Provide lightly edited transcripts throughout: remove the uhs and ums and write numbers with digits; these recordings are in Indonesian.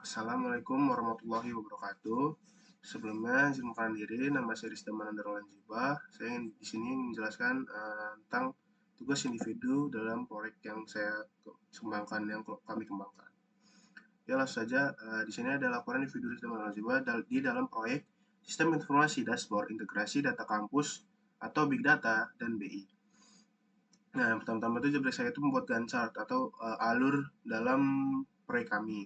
Assalamualaikum warahmatullahi wabarakatuh. Sebelumnya, izin memperkenalkan diri, nama saya Rizda Manandar Lanjiba. Saya ingin di sini menjelaskan tentang tugas individu dalam proyek yang saya kembangkan, yang kami kembangkan. Ya, langsung saja, di sini ada laporan individu Rizda Manandar Lanjiba di dalam proyek Sistem Informasi Dashboard Integrasi Data Kampus atau Big Data dan BI. Nah, yang pertama-tama itu job saya itu membuat Gantt chart atau alur dalam proyek kami.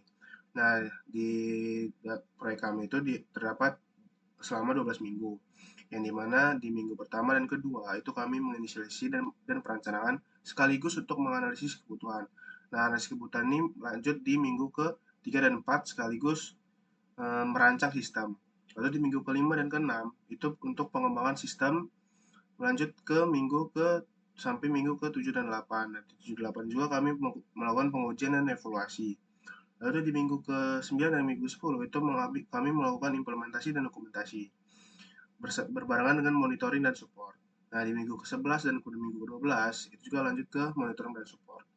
Nah, di proyek kami itu terdapat selama 12 minggu, yang dimana di minggu pertama dan kedua itu kami menginisiasi dan perencanaan sekaligus untuk menganalisis kebutuhan. Nah, analisis kebutuhan ini lanjut di minggu ke-3 dan 4 sekaligus merancang sistem. Lalu di minggu kelima dan keenam itu untuk pengembangan sistem lanjut ke sampai minggu ke-7 dan 8. Nah, di 7 dan 8 juga kami melakukan pengujian dan evaluasi. Lalu di minggu ke-9 dan minggu 10 itu kami melakukan implementasi dan dokumentasi berbarengan dengan monitoring dan support. Nah, di minggu ke-11 dan minggu ke-12 itu juga lanjut ke monitoring dan support.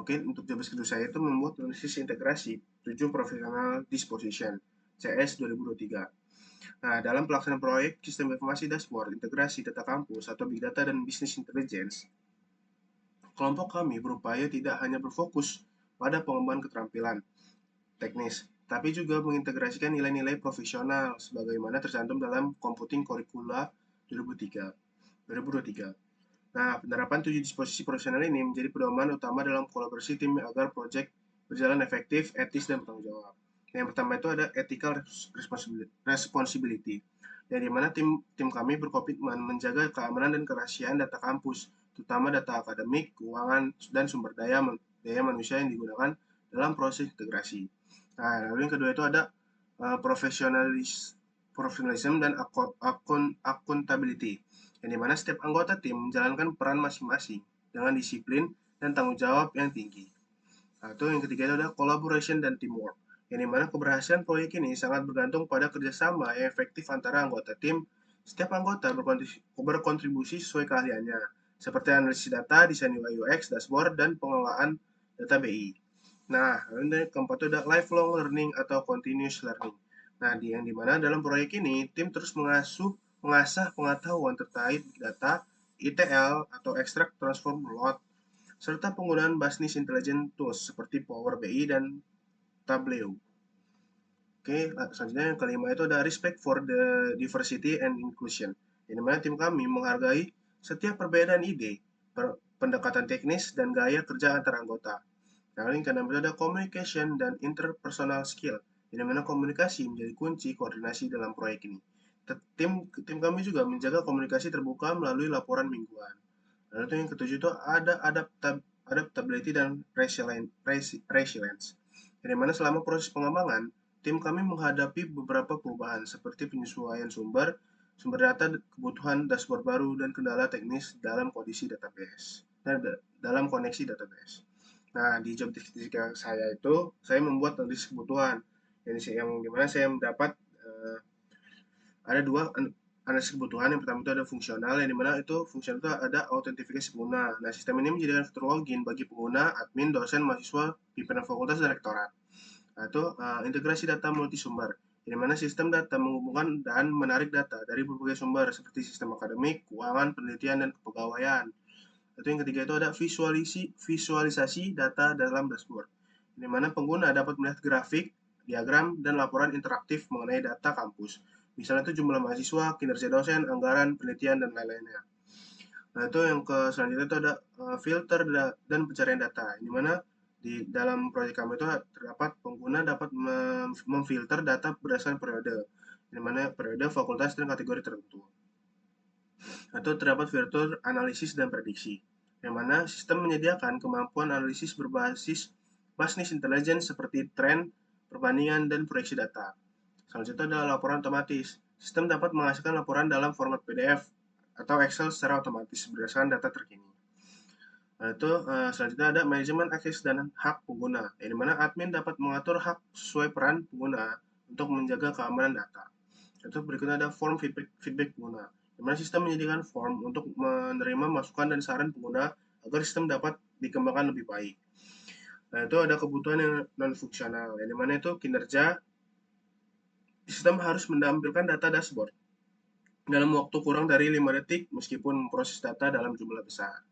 Oke, untuk job deskripsi saya itu membuat analisis integrasi 7 professional disposition CS 2023. Nah, dalam pelaksanaan proyek sistem informasi dashboard integrasi data kampus atau big data dan business intelligence, kelompok kami berupaya tidak hanya berfokus pada pengembangan keterampilan teknis, tapi juga mengintegrasikan nilai-nilai profesional sebagaimana tercantum dalam Computing Curricula 2023. Nah, penerapan 7 disposisi profesional ini menjadi pedoman utama dalam kolaborasi tim agar proyek berjalan efektif, etis, dan bertanggung jawab. Yang pertama itu ada ethical responsibility, yang dimana tim kami berkomitmen menjaga keamanan dan kerahasiaan data kampus, terutama data akademik, keuangan, dan sumber daya manusia yang digunakan dalam proses integrasi. Nah, lalu yang kedua itu ada profesionalism dan accountability, yang dimana setiap anggota tim menjalankan peran masing-masing dengan disiplin dan tanggung jawab yang tinggi. Atau yang ketiga itu ada collaboration dan teamwork, yang dimana keberhasilan proyek ini sangat bergantung pada kerjasama yang efektif antara anggota tim. Setiap anggota berkontribusi sesuai keahliannya, seperti analisis data, desain UI UX, dashboard, dan pengelolaan data BI. Nah, yang keempat itu ada lifelong learning atau continuous learning. Nah, yang dimana dalam proyek ini, tim terus mengasah pengetahuan terkait data, ETL atau extract transform load, serta penggunaan business intelligence tools seperti Power BI dan Tableau. Oke, selanjutnya yang kelima itu ada respect for the diversity and inclusion. Yang dimana tim kami menghargai setiap perbedaan ide, pendekatan teknis, dan gaya kerja antar anggota. Nah, yang keenam itu ada communication dan interpersonal skill, di mana komunikasi menjadi kunci koordinasi dalam proyek ini. Tim kami juga menjaga komunikasi terbuka melalui laporan mingguan. Lalu itu yang ketujuh itu ada adaptability dan resilience. Di mana selama proses pengembangan, tim kami menghadapi beberapa perubahan seperti penyesuaian sumber data, kebutuhan dashboard baru, dan kendala teknis dalam kondisi database dan dalam koneksi database. Nah, di job deskripsi saya itu, saya membuat analisis kebutuhan, yang dimana saya mendapat ada dua analisis kebutuhan. Yang pertama itu ada fungsional, yang dimana itu fungsional itu ada autentifikasi pengguna. Nah, sistem ini menjadikan fitur login bagi pengguna, admin, dosen, mahasiswa, pimpinan fakultas, dan rektorat. Nah, itu integrasi data multisumber, di mana sistem data menghubungkan dan menarik data dari berbagai sumber seperti sistem akademik, keuangan, penelitian, dan kepegawaian. Itu yang ketiga itu ada visualisasi data dalam dashboard, di mana pengguna dapat melihat grafik, diagram, dan laporan interaktif mengenai data kampus. Misalnya itu jumlah mahasiswa, kinerja dosen, anggaran, penelitian, dan lain-lainnya. Nah, itu yang selanjutnya itu ada filter dan pencarian data, di mana di dalam proyek kami itu terdapat pengguna dapat memfilter data berdasarkan periode, di mana periode, fakultas, dan kategori tertentu. Atau terdapat fitur analisis dan prediksi, yang mana sistem menyediakan kemampuan analisis berbasis business intelligence seperti tren, perbandingan, dan proyeksi data. Selanjutnya adalah laporan otomatis. Sistem dapat menghasilkan laporan dalam format PDF atau Excel secara otomatis berdasarkan data terkini. Nah, itu selanjutnya ada manajemen akses dan hak pengguna, yang dimana admin dapat mengatur hak sesuai peran pengguna untuk menjaga keamanan data. Itu berikutnya ada form feedback pengguna, di mana sistem menyediakan form untuk menerima masukan dan saran pengguna agar sistem dapat dikembangkan lebih baik. Nah, itu ada kebutuhan yang non-fungsional, yang dimana itu kinerja sistem harus menampilkan data dashboard dalam waktu kurang dari 5 detik meskipun memproses data dalam jumlah besar.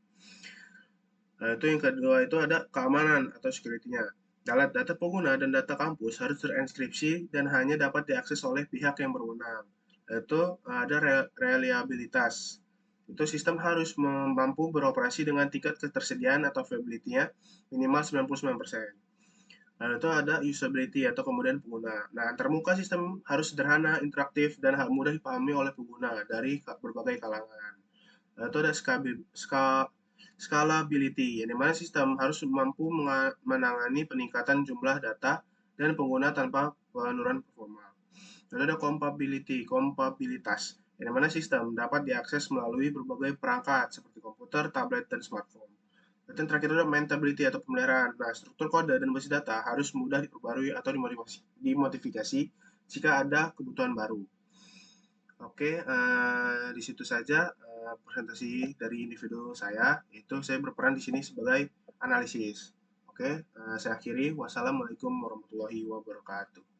Nah, itu yang kedua itu ada keamanan atau security-nya. Data pengguna dan data kampus harus terenkripsi dan hanya dapat diakses oleh pihak yang berwenang. Itu ada reliabilitas. Itu sistem harus mampu beroperasi dengan tingkat ketersediaan atau availability-nya minimal 99%. Lalu itu ada usability atau kemudahan pengguna. Nah, antarmuka sistem harus sederhana, interaktif, dan mudah dipahami oleh pengguna dari berbagai kalangan. Lalu itu ada scalability, yang dimana sistem harus mampu menangani peningkatan jumlah data dan pengguna tanpa penurunan performa. Lalu ada kompabilitas, yang dimana sistem dapat diakses melalui berbagai perangkat seperti komputer, tablet, dan smartphone. Dan yang terakhir adalah maintainability atau pemeliharaan. Nah, struktur kode dan basis data harus mudah diperbarui atau dimodifikasi jika ada kebutuhan baru. Oke, di situ saja presentasi dari individu saya. Itu saya berperan di sini sebagai analisis. Oke, saya akhiri. Wassalamualaikum warahmatullahi wabarakatuh.